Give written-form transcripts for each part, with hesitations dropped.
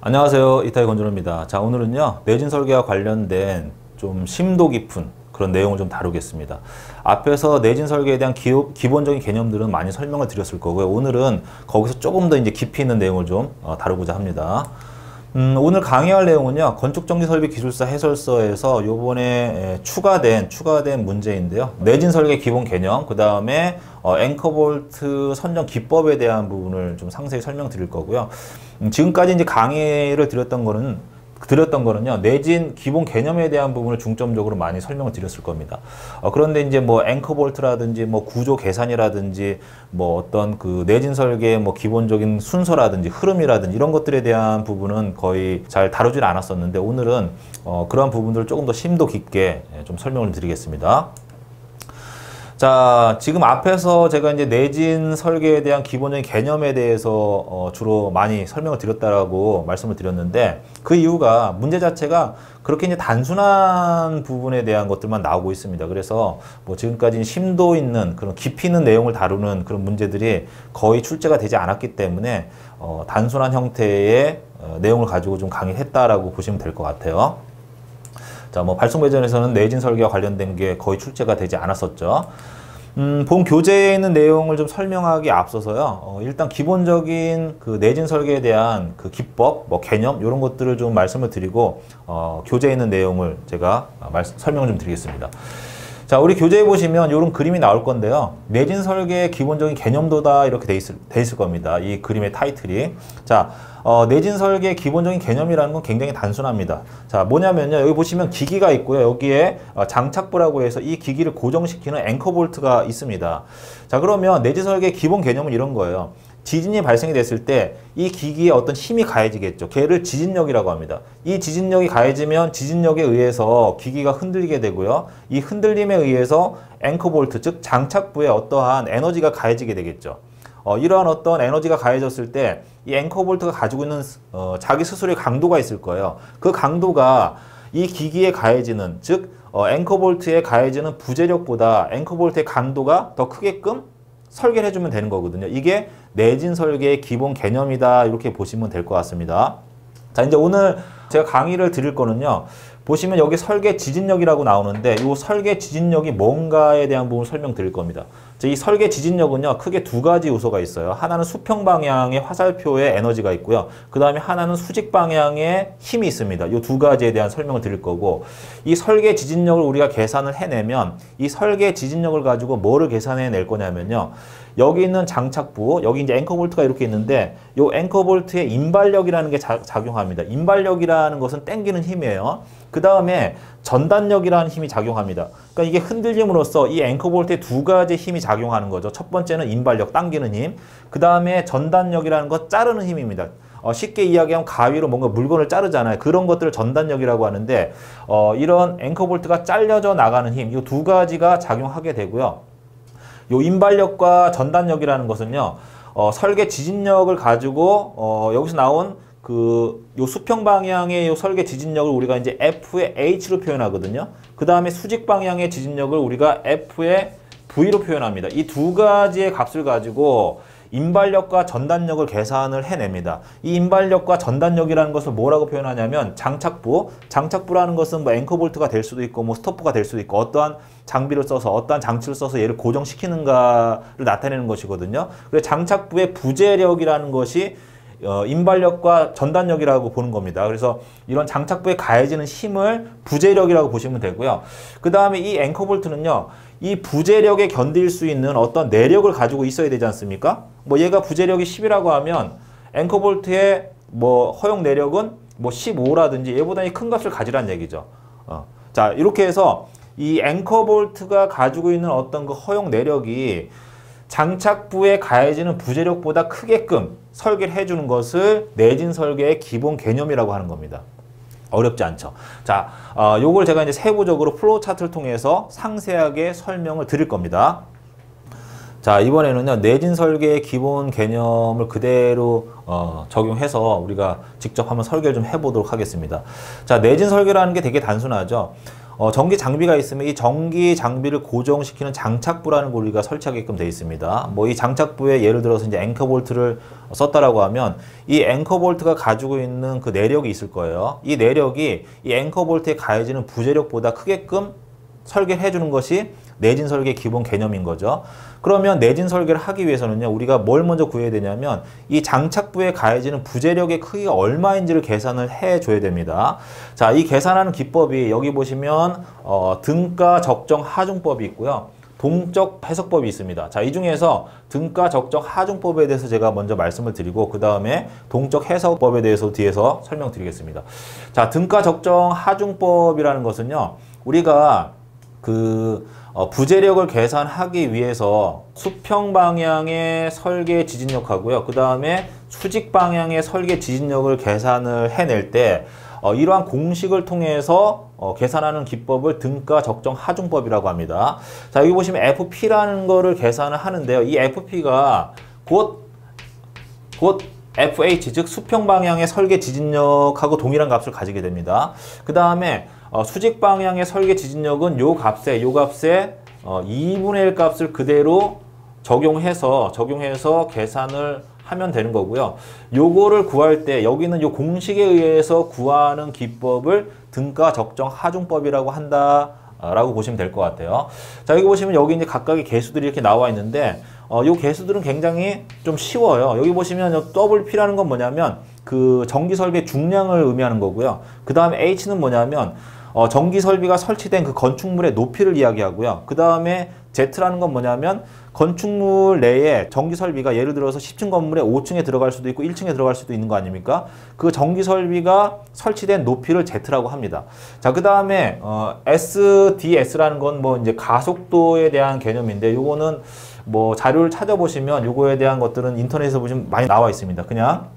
안녕하세요. 이타이 건조로입니다. 자, 오늘은요, 내진 설계와 관련된 좀 심도 깊은 그런 내용을 좀 다루겠습니다. 앞에서 내진 설계에 대한 기본적인 개념들은 많이 설명을 드렸을 거고요. 오늘은 거기서 조금 더 이제 깊이 있는 내용을 좀 다루고자 합니다. 오늘 강의할 내용은요, 건축정비설비기술사 해설서에서 요번에 추가된 문제인데요. 내진 설계 기본 개념, 그 다음에 앵커볼트 선정 기법에 대한 부분을 좀 상세히 설명드릴 거고요. 지금까지 이제 강의를 드렸던 거는요, 내진 기본 개념에 대한 부분을 중점적으로 많이 설명을 드렸을 겁니다. 그런데 이제 뭐 앵커볼트라든지 뭐 구조 계산이라든지 뭐 어떤 그 내진 설계의 뭐 기본적인 순서라든지 흐름이라든지 이런 것들에 대한 부분은 거의 잘 다루질 않았었는데 오늘은 그런 부분들을 조금 더 심도 깊게 좀 설명을 드리겠습니다. 자, 지금 앞에서 제가 이제 내진 설계에 대한 기본적인 개념에 대해서 주로 많이 설명을 드렸다라고 말씀을 드렸는데 그 이유가 문제 자체가 그렇게 이제 단순한 부분에 대한 것들만 나오고 있습니다. 그래서 뭐 지금까지 심도 있는 그런 깊이 있는 내용을 다루는 그런 문제들이 거의 출제가 되지 않았기 때문에 단순한 형태의 내용을 가지고 좀 강의를 했다라고 보시면 될 것 같아요. 자, 뭐 발송배전에서는 내진 설계와 관련된 게 거의 출제가 되지 않았었죠. 본 교재에 있는 내용을 좀 설명하기 앞서서요. 일단 기본적인 그 내진 설계에 대한 그 기법, 뭐 개념 이런 것들을 좀 말씀을 드리고 교재에 있는 내용을 제가 설명을 좀 드리겠습니다. 자, 우리 교재에 보시면 이런 그림이 나올 건데요. 내진 설계의 기본적인 개념도다 이렇게 돼 있을 겁니다. 이 그림의 타이틀이. 자, 내진 설계의 기본적인 개념이라는 건 굉장히 단순합니다. 자, 뭐냐면요. 여기 보시면 기기가 있고요. 여기에 장착부라고 해서 이 기기를 고정시키는 앵커볼트가 있습니다. 자, 그러면 내진 설계의 기본 개념은 이런 거예요. 지진이 발생이 됐을 때 이 기기에 어떤 힘이 가해지겠죠. 걔를 지진력이라고 합니다. 이 지진력이 가해지면 지진력에 의해서 기기가 흔들리게 되고요. 이 흔들림에 의해서 앵커볼트, 즉 장착부에 어떠한 에너지가 가해지게 되겠죠. 이러한 어떤 에너지가 가해졌을 때 이 앵커볼트가 가지고 있는 자기 스스로의 강도가 있을 거예요. 그 강도가 이 기기에 가해지는, 즉 앵커볼트에 가해지는 부재력보다 앵커볼트의 강도가 더 크게끔 설계를 해주면 되는 거거든요. 이게 내진 설계의 기본 개념이다 이렇게 보시면 될 것 같습니다. 자, 이제 오늘 제가 강의를 드릴 거는요. 보시면 여기 설계 지진력이라고 나오는데 이 설계 지진력이 뭔가에 대한 부분을 설명드릴 겁니다. 이 설계 지진력은요. 크게 두 가지 요소가 있어요. 하나는 수평 방향의 화살표의 에너지가 있고요. 그 다음에 하나는 수직 방향의 힘이 있습니다. 이 두 가지에 대한 설명을 드릴 거고 이 설계 지진력을 우리가 계산을 해내면 이 설계 지진력을 가지고 뭐를 계산해낼 거냐면요. 여기 있는 장착부, 여기 이제 앵커볼트가 이렇게 있는데 이 앵커볼트에 인발력이라는 게 작용합니다. 인발력이라는 것은 당기는 힘이에요. 그 다음에 전단력이라는 힘이 작용합니다. 그러니까 이게 흔들림으로써 이 앵커볼트에 두 가지 힘이 작용하는 거죠. 첫 번째는 인발력, 당기는 힘. 그 다음에 전단력이라는 것, 자르는 힘입니다. 쉽게 이야기하면 가위로 뭔가 물건을 자르잖아요. 그런 것들을 전단력이라고 하는데 이런 앵커볼트가 잘려져 나가는 힘, 이 두 가지가 작용하게 되고요. 요 인발력과 전단력이라는 것은요, 설계 지진력을 가지고, 여기서 나온 요 수평 방향의 요 설계 지진력을 우리가 이제 F의 H로 표현하거든요. 그 다음에 수직 방향의 지진력을 우리가 F의 V로 표현합니다. 이 두 가지의 값을 가지고 인발력과 전단력을 계산을 해냅니다. 이 인발력과 전단력이라는 것을 뭐라고 표현하냐면 장착부라는 것은 뭐 앵커볼트가 될 수도 있고 뭐 스토퍼가 될 수도 있고 어떠한 장비를 써서 어떠한 장치를 써서 얘를 고정시키는가를 나타내는 것이거든요. 그래서 장착부의 부재력이라는 것이 인발력과 전단력이라고 보는 겁니다. 그래서 이런 장착부에 가해지는 힘을 부재력이라고 보시면 되고요. 그 다음에 이 앵커볼트는요. 이 부재력에 견딜 수 있는 어떤 내력을 가지고 있어야 되지 않습니까? 뭐 얘가 부재력이 10이라고 하면 앵커볼트의 뭐 허용 내력은 뭐 15라든지 얘보다 큰 값을 가지라는 얘기죠. 자, 이렇게 해서 이 앵커볼트가 가지고 있는 어떤 그 허용 내력이 장착부에 가해지는 부재력보다 크게끔 설계를 해주는 것을 내진 설계의 기본 개념이라고 하는 겁니다. 어렵지 않죠. 자, 요걸 제가 이제 세부적으로 플로우 차트를 통해서 상세하게 설명을 드릴 겁니다. 자, 이번에는요, 내진 설계의 기본 개념을 그대로 적용해서 우리가 직접 한번 설계를 좀 해보도록 하겠습니다. 자, 내진 설계라는 게 되게 단순하죠. 전기 장비가 있으면 이 전기 장비를 고정시키는 장착부라는 걸 우리가 설치하게끔 되어 있습니다. 뭐 이 장착부에 예를 들어서 이제 앵커 볼트를 썼다라고 하면 이 앵커 볼트가 가지고 있는 그 내력이 있을 거예요. 이 내력이 이 앵커 볼트에 가해지는 부재력보다 크게끔 설계를 해주는 것이 내진 설계 기본 개념인 거죠. 그러면 내진 설계를 하기 위해서는요, 우리가 뭘 먼저 구해야 되냐면 이 장착부에 가해지는 부재력의 크기가 얼마인지를 계산을 해줘야 됩니다. 자, 이 계산하는 기법이 여기 보시면 등가 적정 하중법이 있고요. 동적 해석법이 있습니다. 자, 이 중에서 등가 적정 하중법에 대해서 제가 먼저 말씀을 드리고 그 다음에 동적 해석법에 대해서 뒤에서 설명드리겠습니다. 자, 등가 적정 하중법이라는 것은요, 우리가 부재력을 계산하기 위해서 수평 방향의 설계 지진력하고요. 그 다음에 수직 방향의 설계 지진력을 계산을 해낼 때 이러한 공식을 통해서 계산하는 기법을 등가 적정 하중법이라고 합니다. 자, 여기 보시면 FP라는 거를 계산을 하는데요. 이 FP가 곧 FH, 즉 수평 방향의 설계 지진력하고 동일한 값을 가지게 됩니다. 그 다음에 수직 방향의 설계 지진력은 요 값에 2분의 1 값을 그대로 적용해서 계산을 하면 되는 거고요. 요거를 구할 때 여기는 요 공식에 의해서 구하는 기법을 등가 적정 하중법이라고 한다라고 보시면 될 것 같아요. 자, 여기 보시면 여기 이제 각각의 개수들이 이렇게 나와 있는데 요 개수들은 굉장히 좀 쉬워요. 여기 보시면 요 WP라는 건 뭐냐면 그 전기 설비의 중량을 의미하는 거고요. 그 다음에 H는 뭐냐면 전기 설비가 설치된 그 건축물의 높이를 이야기하고요. 그 다음에 Z라는 건 뭐냐면 건축물 내에 전기 설비가 예를 들어서 10층 건물에 5층에 들어갈 수도 있고 1층에 들어갈 수도 있는 거 아닙니까? 그 전기 설비가 설치된 높이를 Z라고 합니다. 자, 그 다음에 SDS라는 건 뭐 이제 가속도에 대한 개념인데 요거는 뭐 자료를 찾아보시면 요거에 대한 것들은 인터넷에서 보시면 많이 나와 있습니다. 그냥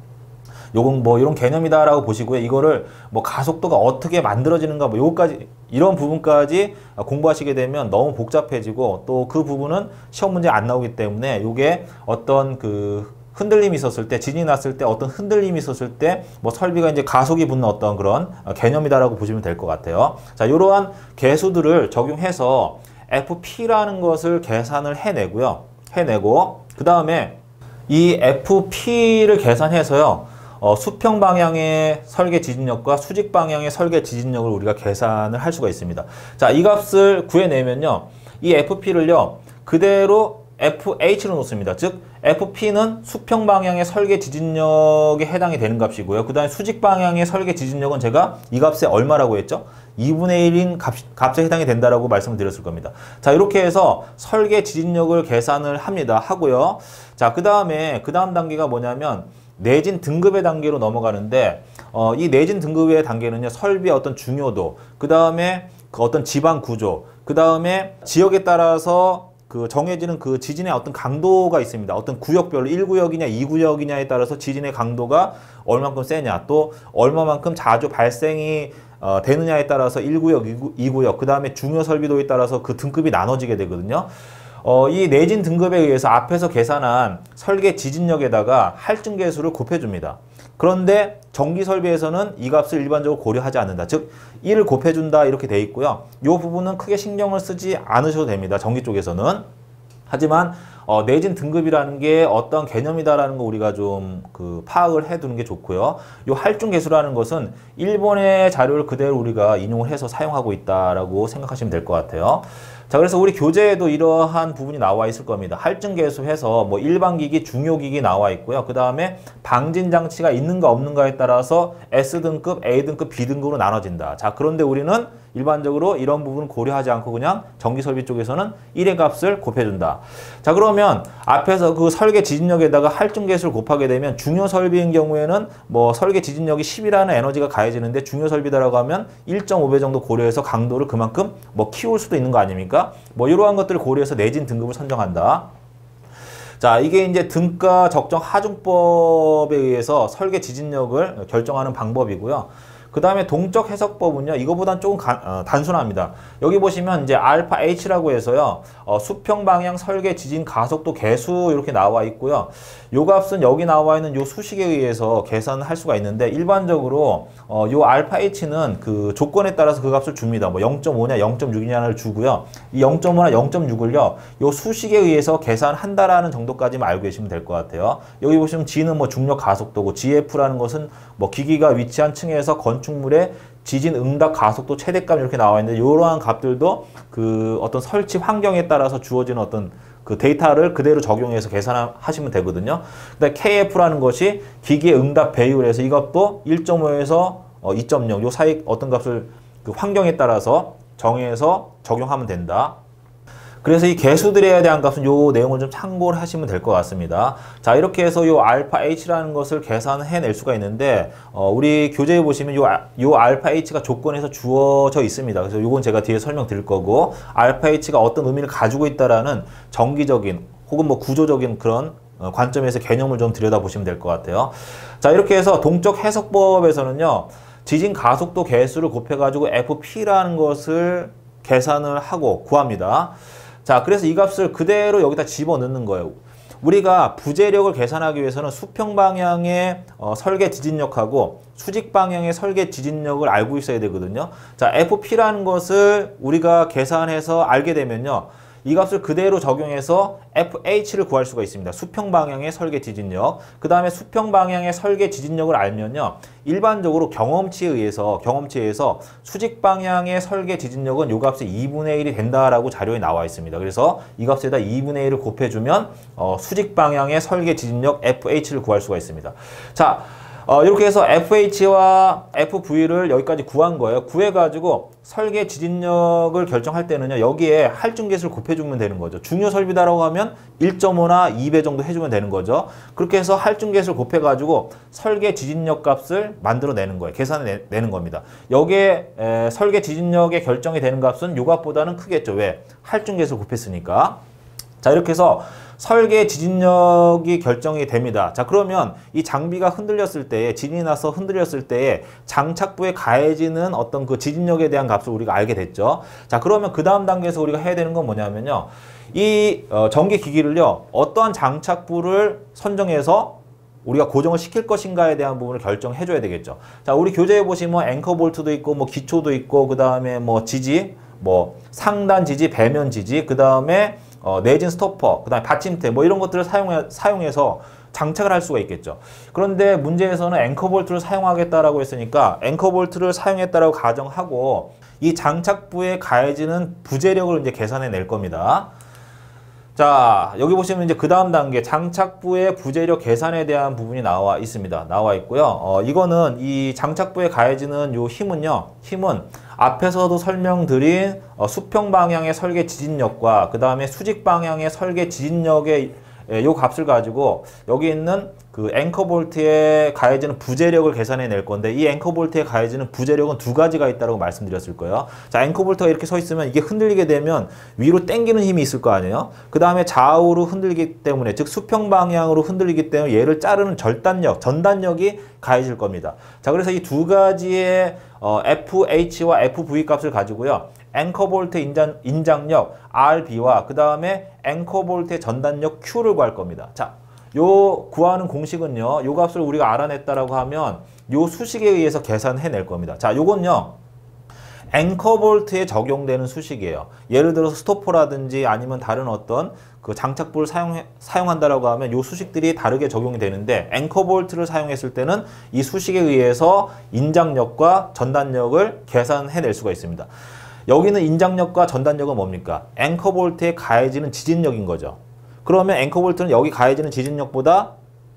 요건 뭐 이런 개념이다라고 보시고요. 이거를 뭐 가속도가 어떻게 만들어지는가 뭐 요거까지 이런 부분까지 공부하시게 되면 너무 복잡해지고 또 그 부분은 시험 문제 안 나오기 때문에 요게 어떤 그 흔들림이 있었을 때, 지진이 났을 때 어떤 흔들림이 있었을 때 뭐 설비가 이제 가속이 붙는 어떤 그런 개념이다라고 보시면 될 것 같아요. 자, 이러한 개수들을 적용해서 FP라는 것을 계산을 해내고 그 다음에 이 FP를 계산해서요. 수평 방향의 설계 지진력과 수직 방향의 설계 지진력을 우리가 계산을 할 수가 있습니다. 자, 이 값을 구해내면요. 이 FP를요. 그대로 FH로 놓습니다. 즉 FP는 수평 방향의 설계 지진력에 해당이 되는 값이고요. 그 다음에 수직 방향의 설계 지진력은 제가 이 값에 얼마라고 했죠? 2분의 1인 값에 해당이 된다라고 말씀을 드렸을 겁니다. 자, 이렇게 해서 설계 지진력을 계산을 하고요. 자, 그 다음 단계가 뭐냐면 내진 등급의 단계로 넘어가는데 이 내진 등급의 단계는요. 설비의 어떤 중요도, 그 다음에 그 어떤 지방 구조, 그 다음에 지역에 따라서 그 정해지는 그 지진의 어떤 강도가 있습니다. 어떤 구역별로 1구역이냐 2구역이냐에 따라서 지진의 강도가 얼마만큼 세냐, 또 얼마만큼 자주 발생이 되느냐에 따라서 1구역, 2구역, 그 다음에 중요 설비도에 따라서 그 등급이 나눠지게 되거든요. 이 내진 등급에 의해서 앞에서 계산한 설계 지진력에다가 할증계수를 곱해줍니다. 그런데 전기 설비에서는 이 값을 일반적으로 고려하지 않는다. 즉 1을 곱해준다 이렇게 돼 있고요. 이 부분은 크게 신경을 쓰지 않으셔도 됩니다. 전기 쪽에서는. 하지만 내진 등급이라는 게 어떤 개념이다라는 거 우리가 좀 파악을 해두는 게 좋고요. 이 할증계수라는 것은 일본의 자료를 그대로 우리가 인용을 해서 사용하고 있다라고 생각하시면 될 것 같아요. 자, 그래서 우리 교재에도 이러한 부분이 나와 있을 겁니다. 할증계수 해서 뭐 일반기기, 중요기기 나와 있고요. 그 다음에 방진장치가 있는가 없는가에 따라서 S등급, A등급, B등급으로 나눠진다. 자, 그런데 우리는 일반적으로 이런 부분을 고려하지 않고 그냥 전기설비 쪽에서는 1의 값을 곱해준다. 자, 그러면 앞에서 그 설계 지진력에다가 할증계수를 곱하게 되면 중요 설비인 경우에는 뭐 설계 지진력이 10이라는 에너지가 가해지는데 중요 설비다라고 하면 1.5배 정도 고려해서 강도를 그만큼 뭐 키울 수도 있는 거 아닙니까? 뭐 이러한 것들을 고려해서 내진 등급을 선정한다. 자, 이게 이제 등가 적정 하중법에 의해서 설계 지진력을 결정하는 방법이고요. 그 그 다음에 동적 해석법은요, 이거보단 조금 단순합니다. 여기 보시면 이제 알파 H라고 해서요, 수평 방향 설계 지진 가속도 계수 이렇게 나와 있고요. 요 값은 여기 나와 있는 요 수식에 의해서 계산할 수가 있는데, 일반적으로 요 알파 H는 그 조건에 따라서 그 값을 줍니다. 뭐 0.5냐 0.6이냐를 주고요. 이 0.5나 0.6을요, 요 수식에 의해서 계산한다라는 정도까지만 알고 계시면 될 것 같아요. 여기 보시면 G는 뭐 중력 가속도고, GF라는 것은 뭐 기기가 위치한 층에서 건축물의 지진 응답 가속도 최대값 이렇게 나와 있는데, 이러한 값들도 그 어떤 설치 환경에 따라서 주어지는 어떤 그 데이터를 그대로 적용해서 계산하시면 되거든요. 그다음에 KF라는 것이 기기의 응답 배율에서 이것도 1.5에서 2.0 요 사이 어떤 값을 그 환경에 따라서 정해서 적용하면 된다. 그래서 이 개수들에 대한 값은 요 내용을 좀 참고를 하시면 될 것 같습니다. 자, 이렇게 해서 요 알파 H라는 것을 계산해낼 수가 있는데, 우리 교재에 보시면 요 알파 H가 조건에서 주어져 있습니다. 그래서 요건 제가 뒤에 설명드릴 거고, 알파 H가 어떤 의미를 가지고 있다라는 정기적인 혹은 뭐 구조적인 그런 관점에서 개념을 좀 들여다보시면 될 것 같아요. 자, 이렇게 해서 동적 해석법에서는요, 지진 가속도 개수를 곱해가지고 FP라는 것을 계산을 하고 구합니다. 자, 그래서 이 값을 그대로 여기다 집어넣는 거예요. 우리가 부재력을 계산하기 위해서는 수평 방향의 설계 지진력하고 수직 방향의 설계 지진력을 알고 있어야 되거든요. 자, FP라는 것을 우리가 계산해서 알게 되면요, 이 값을 그대로 적용해서 FH를 구할 수가 있습니다. 수평 방향의 설계 지진력. 그 다음에 수평 방향의 설계 지진력을 알면요, 일반적으로 경험치에 의해서 수직 방향의 설계 지진력은 이 값이 2분의 1이 된다라고 자료에 나와 있습니다. 그래서 이 값에다 2분의 1을 곱해주면 수직 방향의 설계 지진력 FH를 구할 수가 있습니다. 자, 이렇게 해서 FH와 FV를 여기까지 구한 거예요. 구해가지고 설계 지진력을 결정할 때는요, 여기에 할중계수를 곱해주면 되는 거죠. 중요 설비다라고 하면 1.5나 2배 정도 해주면 되는 거죠. 그렇게 해서 할중계수를 곱해가지고 설계 지진력 값을 만들어내는 거예요. 계산해내는 겁니다. 여기에 설계 지진력의 결정이 되는 값은 요 값보다는 크겠죠. 왜? 할중계수를 곱했으니까. 자, 이렇게 해서 설계 지진력이 결정이 됩니다. 자, 그러면 이 장비가 흔들렸을 때에, 지진이 나서 흔들렸을 때에 장착부에 가해지는 어떤 그 지진력에 대한 값을 우리가 알게 됐죠. 자, 그러면 그 다음 단계에서 우리가 해야 되는 건 뭐냐면요, 이 전기 기기를요, 어떠한 장착부를 선정해서 우리가 고정을 시킬 것인가에 대한 부분을 결정해 줘야 되겠죠. 자, 우리 교재에 보시면 앵커 볼트도 있고 뭐 기초도 있고, 그 다음에 뭐 지지, 뭐 상단 지지, 배면 지지, 그 다음에 내진 스토퍼, 그 다음에 받침대 뭐 이런 것들을 사용해서 장착을 할 수가 있겠죠. 그런데 문제에서는 앵커 볼트를 사용하겠다라고 했으니까 앵커 볼트를 사용했다라고 가정하고 이 장착부에 가해지는 부재력을 이제 계산해 낼 겁니다. 자, 여기 보시면 이제 그 다음 단계 장착부의 부재력 계산에 대한 부분이 나와 있습니다. 나와 있고요. 이거는 이 장착부에 가해지는 요 힘은 앞에서도 설명드린 수평 방향의 설계 지진력과 그 다음에 수직 방향의 설계 지진력의 요 값을 가지고 여기 있는 그 앵커 볼트에 가해지는 부재력을 계산해 낼 건데, 이 앵커 볼트에 가해지는 부재력은 두 가지가 있다고 말씀드렸을 거예요. 자, 앵커 볼트가 이렇게 서 있으면 이게 흔들리게 되면 위로 당기는 힘이 있을 거 아니에요. 그 다음에 좌우로 흔들리기 때문에, 즉 수평 방향으로 흔들리기 때문에 얘를 자르는 전단력이 가해질 겁니다. 자, 그래서 이 두 가지의 FH와 FV 값을 가지고요, 앵커 볼트 인장력 RB와 그 다음에 앵커 볼트의 전단력 Q를 구할 겁니다. 자, 요 구하는 공식은요, 요 값을 우리가 알아냈다라고 하면 요 수식에 의해서 계산해낼 겁니다. 자, 요건요, 앵커 볼트에 적용되는 수식이에요. 예를 들어서 스토퍼라든지 아니면 다른 어떤 그 장착부를 사용한다라고 하면 요 수식들이 다르게 적용이 되는데, 앵커 볼트를 사용했을 때는 이 수식에 의해서 인장력과 전단력을 계산해낼 수가 있습니다. 여기는 인장력과 전단력은 뭡니까? 앵커 볼트에 가해지는 지진력인 거죠. 그러면 앵커 볼트는 여기 가해지는 지진력보다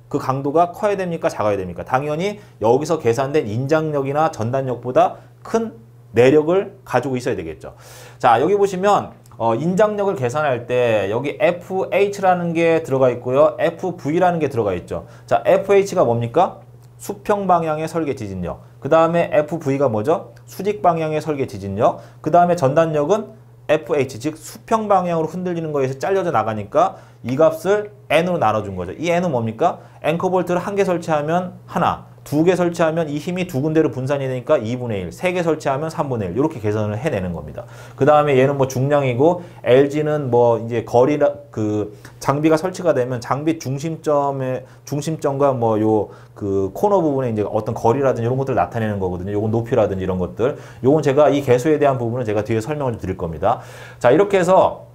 그 강도가 커야 됩니까? 작아야 됩니까? 당연히 여기서 계산된 인장력이나 전단력보다 큰 내력을 가지고 있어야 되겠죠. 자, 여기 보시면 인장력을 계산할 때 여기 FH라는 게 들어가 있고요, FV라는 게 들어가 있죠. 자, FH가 뭡니까? 수평 방향의 설계 지진력. 그 다음에 FV가 뭐죠? 수직 방향의 설계 지진력. 그 다음에 전단력은 FH, 즉 수평 방향으로 흔들리는 거에서 잘려져 나가니까 이 값을 N으로 나눠준 거죠. 이 N은 뭡니까? 앵커 볼트를 한 개 설치하면 하나, 2개 설치하면 이 힘이 2군데로 분산이 되니까 2분의 1, 3개 설치하면 3분의 1 이렇게 계산을 해내는 겁니다. 그 다음에 얘는 뭐 중량이고 LG는 뭐 이제 거리라 그 장비가 설치가 되면 장비 중심점과 뭐 요 그 코너 부분에 이제 어떤 거리라든지 이런 것들을 나타내는 거거든요. 요건 높이라든지 이런 것들. 요건 제가 이 계수에 대한 부분은 제가 뒤에 설명을 좀 드릴 겁니다. 자, 이렇게 해서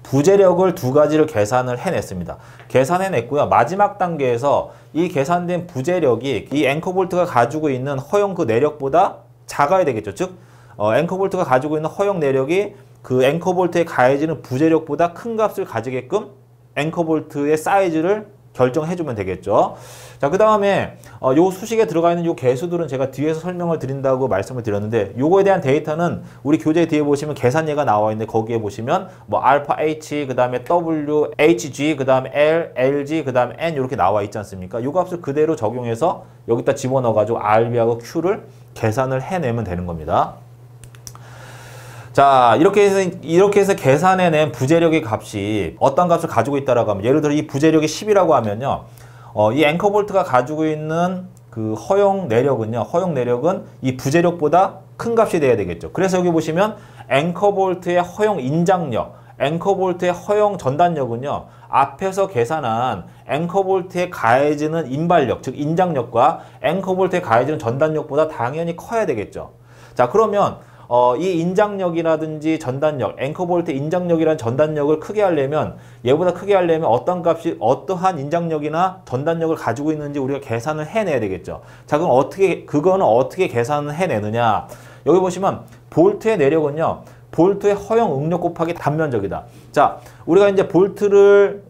부재력을 2가지를 계산을 해냈습니다. 계산해냈고요. 마지막 단계에서 이 계산된 부재력이 이 앵커볼트가 가지고 있는 허용 그 내력보다 작아야 되겠죠. 즉, 앵커볼트가 가지고 있는 허용 내력이 그 앵커볼트에 가해지는 부재력보다 큰 값을 가지게끔 앵커볼트의 사이즈를 결정해주면 되겠죠. 자, 그 다음에 요 수식에 들어가 있는 요 계수들은 제가 뒤에서 설명을 드린다고 말씀을 드렸는데 요거에 대한 데이터는 우리 교재 뒤에 보시면 계산예가 나와 있는데 거기에 보시면 뭐 알파 H, 그 다음에 W, HG, 그 다음에 L, LG, 그 다음에 N 이렇게 나와 있지 않습니까? 요 값을 그대로 적용해서 여기다 집어넣어가지고 RB하고 Q를 계산을 해내면 되는 겁니다. 자, 이렇게 해서 계산해낸 부재력의 값이 어떤 값을 가지고 있다라고 하면, 예를 들어 이 부재력이 10이라고 하면요, 이 앵커볼트가 가지고 있는 그 허용 내력은 이 부재력보다 큰 값이 돼야 되겠죠. 그래서 여기 보시면 앵커볼트의 허용 인장력, 앵커볼트의 허용 전단력은요, 앞에서 계산한 앵커볼트에 가해지는 인발력, 즉 인장력과 앵커볼트에 가해지는 전단력보다 당연히 커야 되겠죠. 자, 그러면 이 인장력이라든지 전단력, 앵커볼트 인장력이라는 전단력을 크게 하려면, 얘보다 크게 하려면 어떤 값이 어떠한 인장력이나 전단력을 가지고 있는지 우리가 계산을 해내야 되겠죠. 자, 그럼 그거는 어떻게 계산을 해내느냐? 여기 보시면 볼트의 내력은요, 볼트의 허용 응력 곱하기 단면적이다. 자, 우리가 이제 볼트를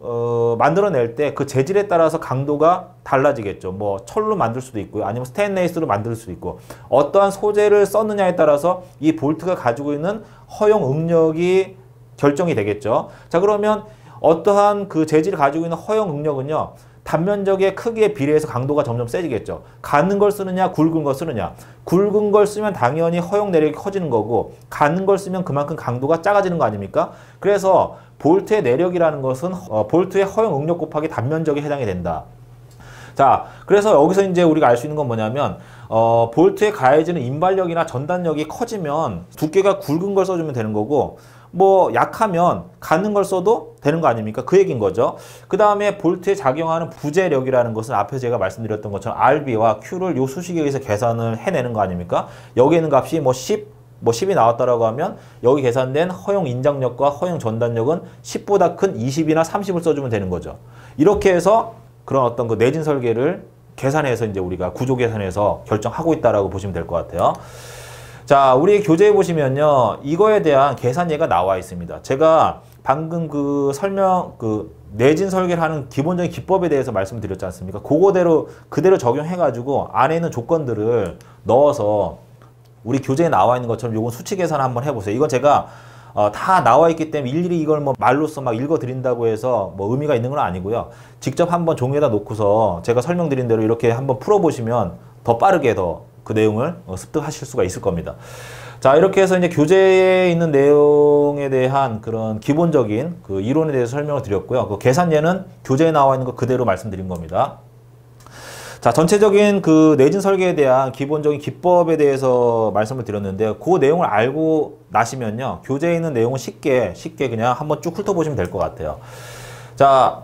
만들어낼 때 그 재질에 따라서 강도가 달라지겠죠. 뭐 철로 만들 수도 있고요. 아니면 스테인레스로 만들 수도 있고, 어떠한 소재를 썼느냐에 따라서 이 볼트가 가지고 있는 허용 응력이 결정이 되겠죠. 자, 그러면 어떠한 그 재질을 가지고 있는 허용 응력은요, 단면적의 크기에 비례해서 강도가 점점 세지겠죠. 가는 걸 쓰느냐, 굵은 걸 쓰느냐. 굵은 걸 쓰면 당연히 허용 내력이 커지는 거고, 가는 걸 쓰면 그만큼 강도가 작아지는 거 아닙니까? 그래서 볼트의 내력이라는 것은 볼트의 허용 응력 곱하기 단면적에 해당이 된다. 자, 그래서 여기서 이제 우리가 알 수 있는 건 뭐냐면, 볼트에 가해지는 인발력이나 전단력이 커지면 두께가 굵은 걸 써주면 되는 거고, 뭐 약하면 가는 걸 써도 되는 거 아닙니까? 그 얘기인 거죠. 그 다음에 볼트에 작용하는 부재력이라는 것은 앞에서 제가 말씀드렸던 것처럼 RB와 Q를 요 수식에 의해서 계산을 해내는 거 아닙니까? 여기 있는 값이 뭐 10이 나왔다라고 하면 여기 계산된 허용 인장력과 허용 전단력은 10보다 큰 20이나 30을 써주면 되는 거죠. 이렇게 해서 그런 어떤 그 내진 설계를 계산해서 이제 우리가 구조 계산해서 결정하고 있다라고 보시면 될 것 같아요. 자, 우리 교재에 보시면요, 이거에 대한 계산예가 나와 있습니다. 제가 방금 그 내진 설계를 하는 기본적인 기법에 대해서 말씀드렸지 않습니까? 그대로 적용해가지고 안에 있는 조건들을 넣어서 우리 교재에 나와 있는 것처럼 요건 수치 계산 한번 해보세요. 이건 제가 다 나와 있기 때문에 일일이 이걸 뭐 말로써 막 읽어 드린다고 해서 뭐 의미가 있는 건 아니고요. 직접 한번 종이에다 놓고서 제가 설명드린 대로 이렇게 한번 풀어보시면 더 빠르게 그 내용을 습득하실 수가 있을 겁니다. 자, 이렇게 해서 이제 교재에 있는 내용에 대한 그런 기본적인 그 이론에 대해서 설명을 드렸고요. 그 계산예는 교재에 나와 있는 거 그대로 말씀드린 겁니다. 자, 전체적인 그 내진 설계에 대한 기본적인 기법에 대해서 말씀을 드렸는데, 그 내용을 알고 나시면요, 교재에 있는 내용은 쉽게 그냥 한번 쭉 훑어보시면 될 것 같아요. 자,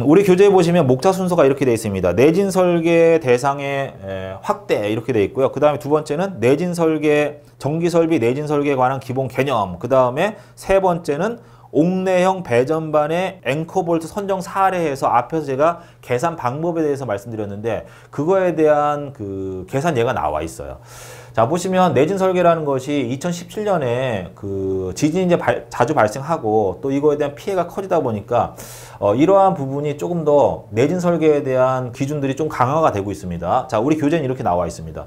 우리 교재에 보시면 목차 순서가 이렇게 되어 있습니다. 내진 설계 대상의 확대 이렇게 되어 있고요. 그 다음에 두 번째는 내진 설계, 정기 설비 내진 설계에 관한 기본 개념. 그 다음에 세 번째는 옥내형 배전반의 앵커볼트 선정 사례에서 앞에서 제가 계산 방법에 대해서 말씀드렸는데, 그거에 대한 그 계산 예가 나와 있어요. 자, 보시면 내진 설계라는 것이 2017년에 그 지진이 이제 자주 발생하고 또 이거에 대한 피해가 커지다 보니까 이러한 부분이 조금 더 내진 설계에 대한 기준들이 좀 강화가 되고 있습니다. 자, 우리 교재는 이렇게 나와 있습니다.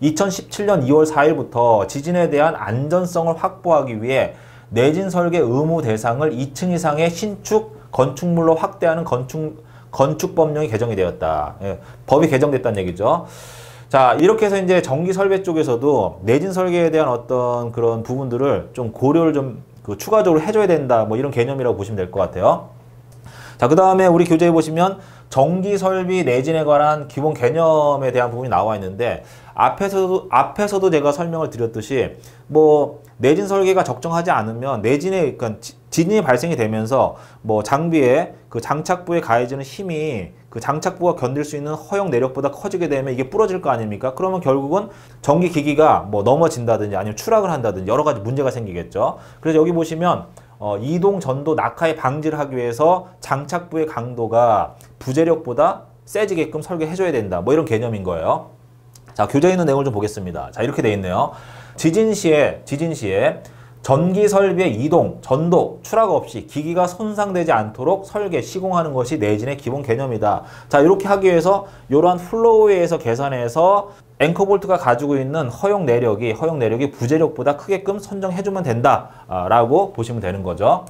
2017년 2월 4일부터 지진에 대한 안전성을 확보하기 위해 내진 설계 의무 대상을 2층 이상의 신축 건축물로 확대하는 건축 법령이 개정이 되었다. 예, 법이 개정됐다는 얘기죠. 자, 이렇게 해서 이제 정기 설계 쪽에서도 내진 설계에 대한 어떤 그런 부분들을 좀 고려를 좀 추가적으로 해줘야 된다. 뭐 이런 개념이라고 보시면 될 것 같아요. 자, 그 다음에 우리 교재에 보시면 전기 설비 내진에 관한 기본 개념에 대한 부분이 나와 있는데 앞에서도 제가 설명을 드렸듯이 뭐 내진 설계가 적정하지 않으면 내진에 그러니까 지진이 발생이 되면서 뭐 장비에 그 장착부에 가해지는 힘이 그 장착부가 견딜 수 있는 허용 내력보다 커지게 되면 이게 부러질 거 아닙니까? 그러면 결국은 전기 기기가 뭐 넘어진다든지 아니면 추락을 한다든지 여러 가지 문제가 생기겠죠. 그래서 여기 보시면 이동 전도 낙하의 방지를 하기 위해서 장착부의 강도가 부재력보다 세지게끔 설계해줘야 된다. 뭐 이런 개념인 거예요. 자, 교재에 있는 내용을 좀 보겠습니다. 자, 이렇게 돼 있네요. 지진 시에 전기 설비의 이동, 전도, 추락 없이 기기가 손상되지 않도록 설계, 시공하는 것이 내진의 기본 개념이다. 자, 이렇게 하기 위해서 이러한 플로우에 의해서 계산해서 앵커볼트가 가지고 있는 허용 내력이 부재력보다 크게끔 선정해주면 된다. 라고 보시면 되는 거죠.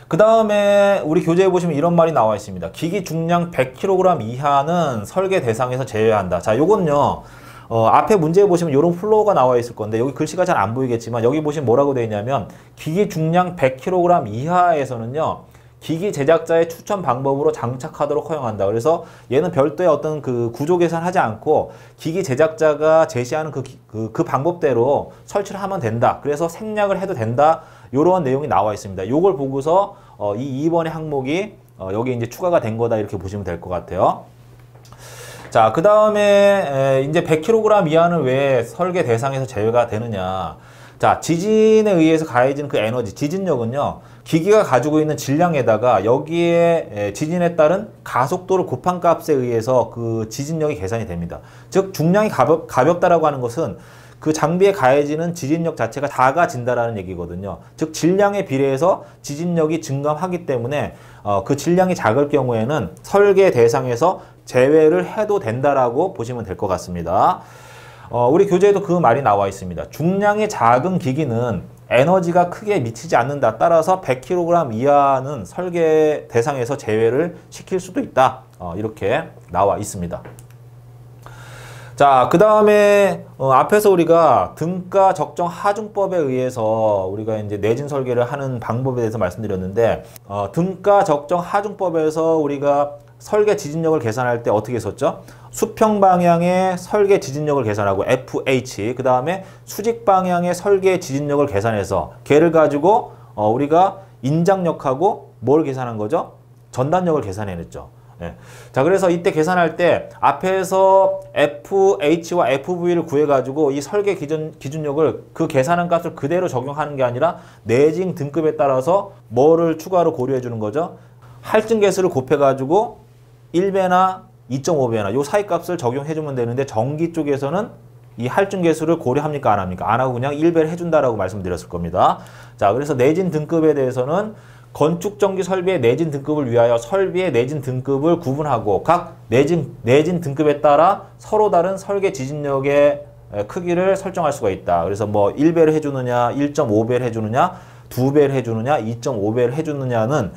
그 다음에 우리 교재에 보시면 이런 말이 나와 있습니다. 기기 중량 100kg 이하는 설계 대상에서 제외한다. 자, 요건요. 앞에 문제에 보시면 이런 플로우가 나와 있을 건데 여기 글씨가 잘 안 보이겠지만 여기 보시면 뭐라고 되어 있냐면 기기 중량 100kg 이하에서는요. 기기 제작자의 추천 방법으로 장착하도록 허용한다. 그래서 얘는 별도의 어떤 그 구조 계산하지 않고 기기 제작자가 제시하는 그 방법대로 설치를 하면 된다. 그래서 생략을 해도 된다. 이런 내용이 나와 있습니다. 요걸 보고서 이 2번의 항목이 여기 이제 추가가 된 거다. 이렇게 보시면 될 것 같아요. 자, 그 다음에 이제 100kg 이하는 왜 설계 대상에서 제외가 되느냐. 자, 지진에 의해서 가해지는 그 에너지, 지진력은요, 기기가 가지고 있는 질량에다가 여기에 지진에 따른 가속도를 곱한 값에 의해서 그 지진력이 계산이 됩니다. 즉, 중량이 가볍다라고 하는 것은 그 장비에 가해지는 지진력 자체가 작아진다라는 얘기거든요. 즉, 질량에 비례해서 지진력이 증감하기 때문에 그 질량이 작을 경우에는 설계 대상에서 제외를 해도 된다라고 보시면 될 것 같습니다. 우리 교재에도 그 말이 나와 있습니다. 중량이 작은 기기는 에너지가 크게 미치지 않는다. 따라서 100kg 이하는 설계 대상에서 제외를 시킬 수도 있다. 이렇게 나와 있습니다. 자, 그 다음에 앞에서 우리가 등가 적정 하중법에 의해서 우리가 이제 내진 설계를 하는 방법에 대해서 말씀드렸는데 등가 적정 하중법에서 우리가 설계 지진력을 계산할 때 어떻게 했었죠? 수평 방향의 설계 지진력을 계산하고 FH, 그 다음에 수직 방향의 설계 지진력을 계산해서 걔를 가지고 우리가 인장력하고 뭘 계산한 거죠? 전단력을 계산해냈죠. 네. 자, 그래서 이때 계산할 때 앞에서 FH와 FV를 구해가지고 이 설계 기준력을 그 계산한 값을 그대로 적용하는 게 아니라 내진 등급에 따라서 뭐를 추가로 고려해 주는 거죠? 할증 개수를 곱해가지고 1배나 2.5배나 요 사이 값을 적용해 주면 되는데 전기 쪽에서는 이 할증 개수를 고려합니까? 안 합니까? 안 하고 그냥 1배를 해준다라고 말씀드렸을 겁니다. 자, 그래서 내진 등급에 대해서는 건축전기 설비의 내진 등급을 위하여 설비의 내진 등급을 구분하고 각 내진 등급에 따라 서로 다른 설계 지진력의 크기를 설정할 수가 있다. 그래서 뭐 1배를 해주느냐, 1.5배를 해주느냐, 2배를 해주느냐, 2.5배를 해주느냐는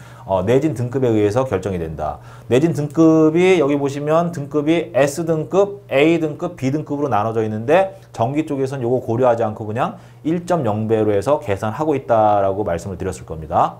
내진 등급에 의해서 결정이 된다. 내진 등급이 여기 보시면 등급이 S등급, A등급, B등급으로 나눠져 있는데 전기 쪽에서는 요거 고려하지 않고 그냥 1.0배로 해서 계산하고 있다라고 말씀을 드렸을 겁니다.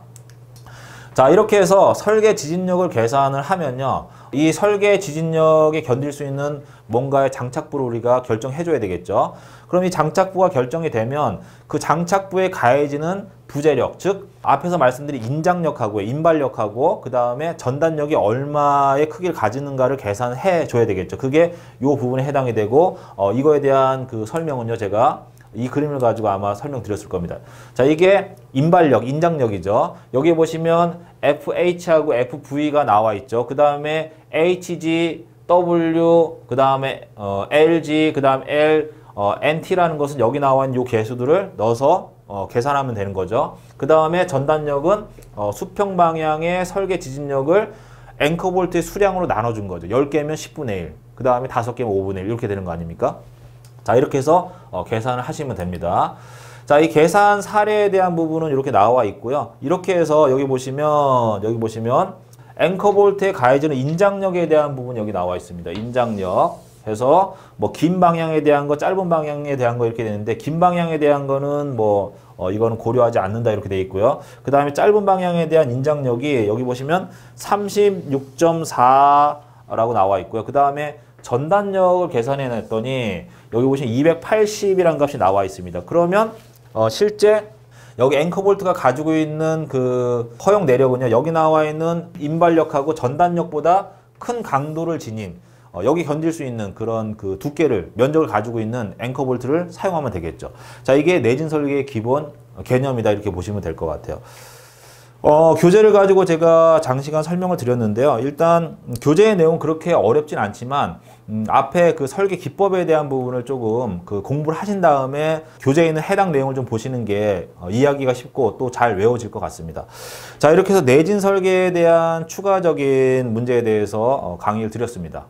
자, 이렇게 해서 설계 지진력을 계산을 하면요. 이 설계 지진력에 견딜 수 있는 뭔가의 장착부를 우리가 결정해줘야 되겠죠. 그럼 이 장착부가 결정이 되면 그 장착부에 가해지는 부재력, 즉 앞에서 말씀드린 인장력하고 인발력하고 그 다음에 전단력이 얼마의 크기를 가지는가를 계산해 줘야 되겠죠. 그게 이 부분에 해당이 되고 이거에 대한 그 설명은요. 제가 이 그림을 가지고 아마 설명드렸을 겁니다. 자, 이게 인발력, 인장력이죠. 여기 보시면 FH하고 FV가 나와 있죠. 그 다음에 HG, W, 그 다음에 LG, 그 다음 L, NT라는 것은 여기 나와 있는 이 개수들을 넣어서 계산하면 되는 거죠. 그 다음에 전단력은 수평 방향의 설계 지진력을 앵커볼트의 수량으로 나눠준 거죠. 10개면 10분의 1, 그 다음에 5개면 5분의 1 이렇게 되는 거 아닙니까? 자, 이렇게 해서 계산을 하시면 됩니다. 자, 이 계산 사례에 대한 부분은 이렇게 나와 있고요. 이렇게 해서 여기 보시면 앵커볼트에 가해지는 인장력에 대한 부분 여기 나와 있습니다. 인장력. 해서 뭐 긴 방향에 대한 거, 짧은 방향에 대한 거 이렇게 되는데 긴 방향에 대한 거는 뭐 이거는 고려하지 않는다 이렇게 돼 있고요. 그 다음에 짧은 방향에 대한 인장력이 여기 보시면 36.4라고 나와 있고요. 그 다음에 전단력을 계산해 냈더니 여기 보시면 280이라는 값이 나와 있습니다. 그러면 실제 여기 앵커볼트가 가지고 있는 그 허용 내력은요, 여기 나와 있는 인발력하고 전단력보다 큰 강도를 지닌 여기 견딜 수 있는 그런 그 두께를, 면적을 가지고 있는 앵커볼트를 사용하면 되겠죠. 자, 이게 내진 설계의 기본 개념이다 이렇게 보시면 될 것 같아요. 교재를 가지고 제가 장시간 설명을 드렸는데요. 일단 교재의 내용 그렇게 어렵진 않지만 앞에 그 설계 기법에 대한 부분을 조금 그 공부를 하신 다음에 교재에 있는 해당 내용을 좀 보시는 게 이해하기가 쉽고 또 잘 외워질 것 같습니다. 자, 이렇게 해서 내진 설계에 대한 추가적인 문제에 대해서 강의를 드렸습니다.